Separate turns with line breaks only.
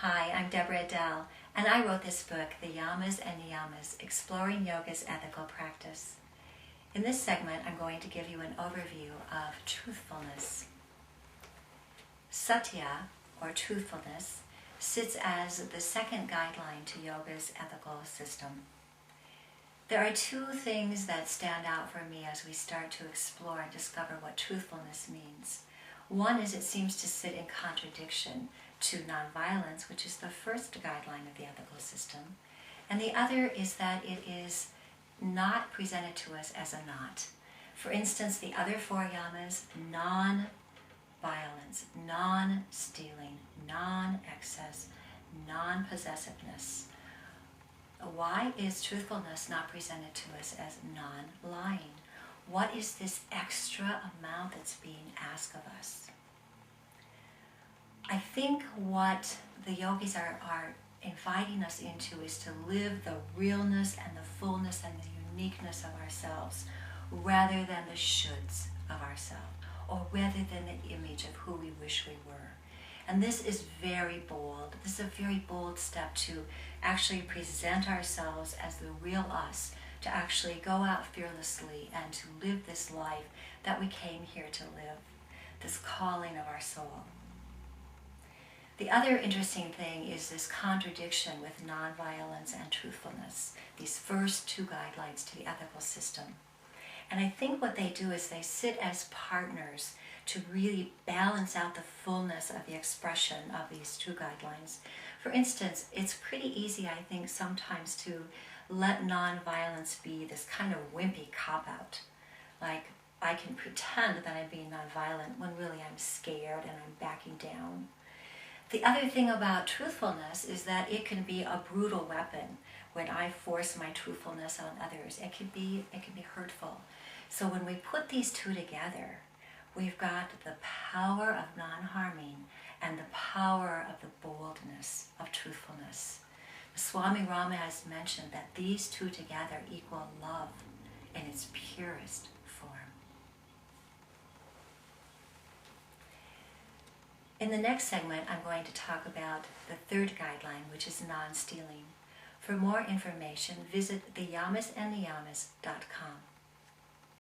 Hi, I'm Deborah Adele, and I wrote this book, The Yamas and Niyamas, Exploring Yoga's Ethical Practice. In this segment, I'm going to give you an overview of truthfulness. Satya, or truthfulness, sits as the second guideline to yoga's ethical system. There are two things that stand out for me as we start to explore and discover what truthfulness means. One is it seems to sit in contradiction to nonviolence, which is the first guideline of the ethical system. And the other is that it is not presented to us as a not. For instance, the other four yamas, non-violence, non-stealing, non-excess, non-possessiveness. Why is truthfulness not presented to us as non-lying? What is this extra amount that's being asked of us? I think what the yogis are inviting us into is to live the realness and the fullness and the uniqueness of ourselves rather than the shoulds of ourselves, or rather than the image of who we wish we were. And this is very bold. This is a very bold step to actually present ourselves as the real us, to actually go out fearlessly and to live this life that we came here to live, this calling of our soul. The other interesting thing is this contradiction with nonviolence and truthfulness, these first two guidelines to the ethical system. And I think what they do is they sit as partners to really balance out the fullness of the expression of these two guidelines. For instance, it's pretty easy, I think, sometimes to let nonviolence be this kind of wimpy cop-out. Like, I can pretend that I'm being nonviolent when really I'm scared and I'm backing down. The other thing about truthfulness is that it can be a brutal weapon. When I force my truthfulness on others, it can be hurtful. So when we put these two together, we've got the power of non-harming and the power of the boldness of truthfulness. Swami Rama has mentioned that these two together equal love in its purest form. In the next segment, I'm going to talk about the third guideline, which is non-stealing. For more information, visit theyamasandniyamas.com.